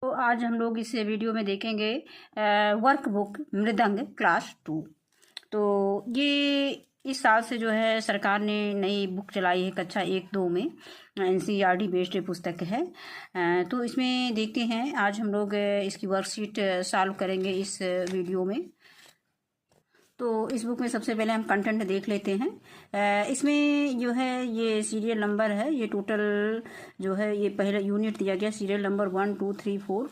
तो आज हम लोग इस वीडियो में देखेंगे वर्क बुक मृदंग क्लास 2। तो ये इस साल से जो है सरकार ने नई बुक चलाई है कक्षा 1-2 में। NCERT बेस्ड पुस्तक है। तो इसमें देखते हैं आज हम लोग इसकी वर्कशीट सॉल्व करेंगे इस वीडियो में। तो इस बुक में सबसे पहले हम कंटेंट देख लेते हैं। इसमें जो है ये सीरियल नंबर है, ये टोटल जो है ये पहला यूनिट दिया गया सीरियल नंबर 1 2 3 4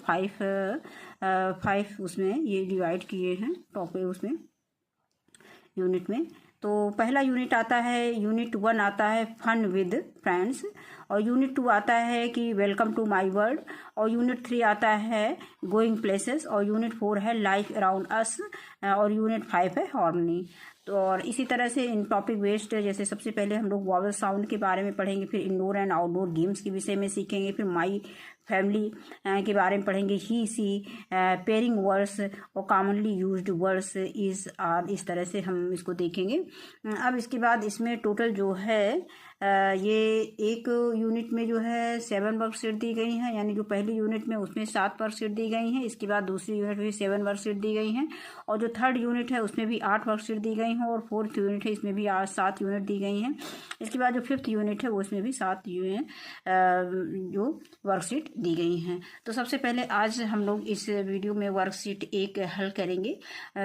5 उसमें ये डिवाइड किए हैं टॉपिक उसमें यूनिट में। तो पहला यूनिट आता है, यूनिट 1 आता है फन विद फ्रेंड्स, और यूनिट 2 आता है कि वेलकम टू माय वर्ल्ड, और यूनिट 3 आता है गोइंग प्लेसेस, और यूनिट 4 है लाइफ अराउंड अस, और यूनिट 5 है हार्मनी। तो और इसी तरह से इन टॉपिक बेस्ड जैसे सबसे पहले हम लोग वॉवल साउंड के बारे में पढ़ेंगे, फिर इंडोर एंड आउटडोर गेम्स के विषय में सीखेंगे, फिर माई फैमिली के बारे में पढ़ेंगे, ही सी, पेयरिंग वर्ड्स और commonly used words is are, इस तरह से हम इसको देखेंगे। अब इसके बाद इसमें टोटल जो है ये एक यूनिट में जो है 7 वर्कशीट दी गई हैं, यानी जो पहली यूनिट में उसमें 7 वर्कशीट दी गई हैं। इसके बाद दूसरी यूनिट में 7 वर्कशीट दी गई हैं, और जो थर्ड यूनिट है उसमें भी 8 वर्कशीट दी गई हैं, और फोर्थ यूनिट है इसमें भी 7 यूनिट दी गई हैं। इसके बाद जो फिफ्थ यूनिट है वो उसमें भी 7 जो वर्कशीट दी गई हैं। तो सबसे पहले आज हम लोग इस वीडियो में वर्कशीट 1 हल करेंगे।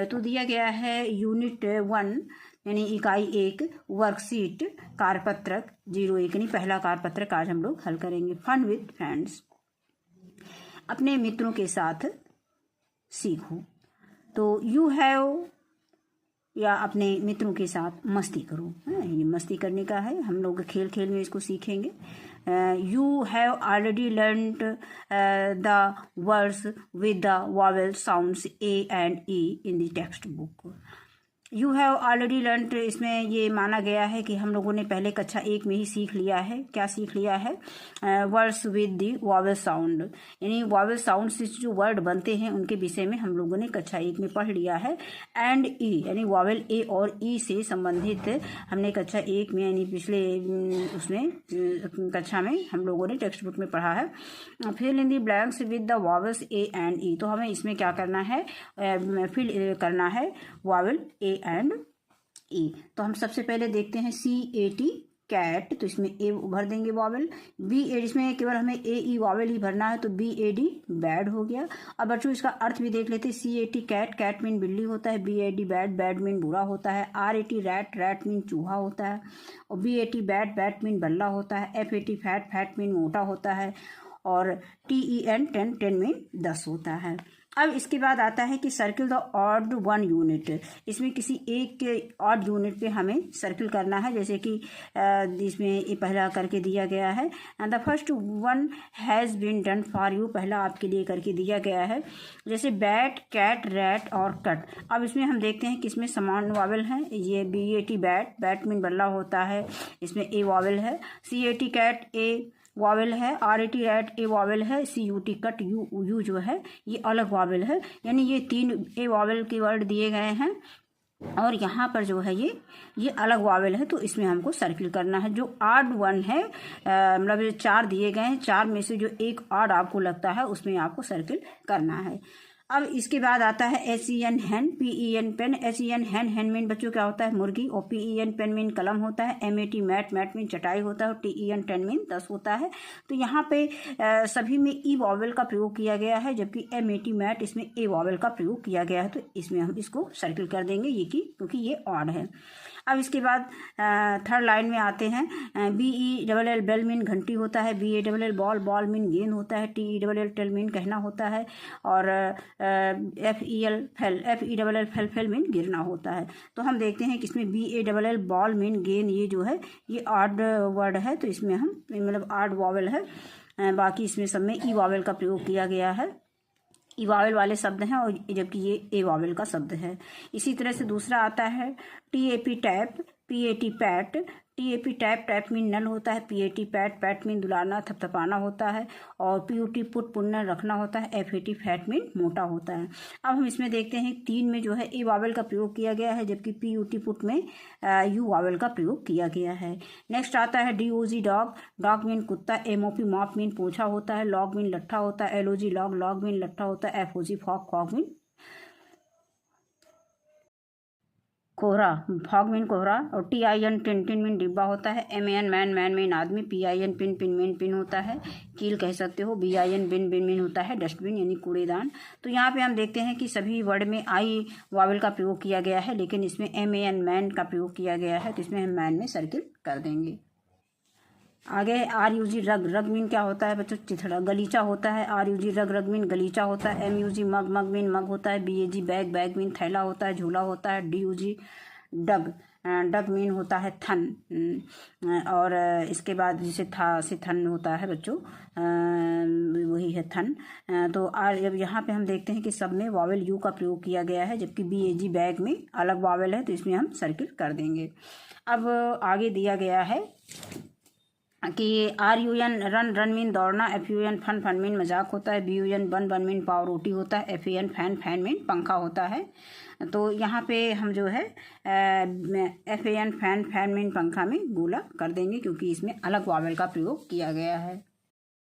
तो दिया गया है यूनिट 1 यानी इकाई 1 वर्कशीट कारपत्रक 01 यानी पहला कारपत्रक आज हम लोग हल करेंगे। फन विद फ्रेंड्स, अपने मित्रों के साथ सीखो। तो यू हैव या अपने मित्रों के साथ मस्ती करो, ये मस्ती करने का है, हम लोग खेल खेल में इसको सीखेंगे। You have already learned the words with the vowel sounds A and E in the text book. You have already learned, इसमें ये माना गया है कि हम लोगों ने पहले कक्षा 1 में ही सीख लिया है। क्या सीख लिया है? Words with the vowel sound, यानी वॉवेल साउंड से जो वर्ड बनते हैं उनके विषय में हम लोगों ने कक्षा 1 में पढ़ लिया है। एंड E यानी वॉवेल A और E से संबंधित हमने कक्षा 1 में यानी पिछले उसमें कक्षा में हम लोगों ने टेक्स्ट बुक में पढ़ा है। Fill in the blanks with the vowels A and E, तो हमें इसमें क्या करना है? फिल करना है वॉवेल A एंड E। तो हम सबसे पहले देखते हैं CAT कैट, तो इसमें A भर देंगे वॉवेल। BAD, इसमें केवल हमें AE वॉवेल ही भरना है, तो BAD बैड हो गया। अब बच्चों इसका अर्थ भी देख लेते हैं। CAT कैट, कैट मीन बिल्ली होता है। BAD बैड, बैड मीन बुरा होता है। RAT रैट, रैट मीन चूहा होता है। और BAT बैट, बैट मीन बल्ला होता है। FAT फैट, फैट मीन मोटा होता है। और TEN टेन, टेन मीन 10 होता है। अब इसके बाद आता है कि सर्किल द ऑड 1 यूनिट, इसमें किसी एक ऑड यूनिट पे हमें सर्किल करना है, जैसे कि इसमें ये पहला करके दिया गया है। And the first one has been done for you, पहला आपके लिए करके दिया गया है। जैसे बैट, कैट, रैट और कट। अब इसमें हम देखते हैं कि इसमें समान वॉवेल हैं। ये BAT बैट, बैट मीन बल्ला होता है, इसमें A वॉवेल है। CAT कैट A वॉवेल है। RAT रैट A वॉवेल है। CUT कट यू जो है ये अलग वॉवेल है, यानी ये 3 A वॉवेल के वर्ड दिए गए हैं, और यहाँ पर जो है ये अलग वॉवेल है, तो इसमें हमको सर्किल करना है। जो ऑड 1 है, मतलब 4 दिए गए हैं, 4 में से जो एक ऑड आपको लगता है उसमें आपको सर्किल करना है। अब इसके बाद आता है HEN हैन, PEN पेन। HEN हैन, हैन मीन बच्चों क्या होता है? मुर्गी। और PEN पेन मीन कलम होता है। MAT मैट, मैट मीन चटाई होता है। और TEN 10 मीन 10 होता है। तो यहाँ पे सभी में E वॉवेल का प्रयोग किया गया है, जबकि MAT मैट इसमें A वॉवेल का प्रयोग किया गया है, तो इसमें हम इसको सर्किल कर देंगे ये क्योंकि ये ऑड है। अब इसके बाद थर्ड लाइन में आते हैं। BELL बेल मीन घंटी होता है। BALL बॉल, बॉल मीन गेंद होता है। TELL टेल मीन कहना होता है। और FEL fail, FELL fail, fail mean गिरना होता है। तो हम देखते हैं कि इसमें BALL बॉल मीन गेंद, ये जो है ये ऑड वर्ड है, तो इसमें हम मतलब ऑड वॉवेल है। बाकी इसमें सब में E वॉवेल का प्रयोग किया गया है। E वॉवेल वाले शब्द हैं, और जबकि ये A वॉवेल का शब्द है। इसी तरह से दूसरा आता है TAP tap, PAT pat, TAP tap, tap mean नल होता है। PAT पैट, पैट मीन दुलाना थपथपाना होता है। और PUT पुट पुण्य रखना होता है। FAT फैट मीन मोटा होता है। अब हम इसमें देखते हैं 3 में जो है ए वावल का प्रयोग किया गया है, जबकि PUT पुट में U वावल का प्रयोग किया गया है। नेक्स्ट आता है DOG डॉग, डॉग मीन कुत्ता। MOP मॉप मीन पोछा होता है। लॉग मीन लट्ठा होता है। LOG लॉग, लॉग मीन लट्ठा होता है। FOG फॉग, फॉग मीन कोहरा, फॉग मीन कोहरा। और TIN टिन, टिन मीन डिब्बा होता है। MAN मैन, मैन मीन आदमी। PIN pin, pin mean pin होता है, कील कह सकते हो। BIN बिन, बिन मीन होता है डस्टबिन यानी कूड़ेदान। तो यहाँ पे हम देखते हैं कि सभी वर्ड में आई वावल का प्रयोग किया गया है, लेकिन इसमें MAN मैन का प्रयोग किया गया है, तो इसमें हम मैन में सर्किल कर देंगे। आगे RUG रग, रग मीन क्या होता है बच्चों? चिथड़ा। गलीचा होता है। RUG रग, रग मीन गलीचा होता है। MUG मग, मग मीन मग होता है। BAG बैग, बैग मीन थैला होता है, झूला होता है। DUG डग, डग मीन होता है थन। और इसके बाद जिसे था से थन होता है बच्चों, वही है थन। तो अब यहाँ पे हम देखते हैं कि सब में वावल यू का प्रयोग किया गया है, जबकि BAG बैग में अलग वावल है, तो इसमें हम सर्किल कर देंगे। अब आगे दिया गया है कि RUN रन, रन मीन दौड़ना। FUN फन, फन मीन मजाक होता है। BUN बन, बन मीन पाव रोटी होता है। FAN फैन, फैन मीन पंखा होता है। तो यहाँ पे हम जो है FAN फैन, फैन मीन पंखा में गोला कर देंगे, क्योंकि इसमें अलग वावल का प्रयोग किया गया है।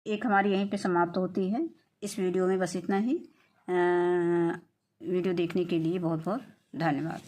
एक हमारी यहीं पे समाप्त होती है। इस वीडियो में बस इतना ही। वीडियो देखने के लिए बहुत बहुत धन्यवाद।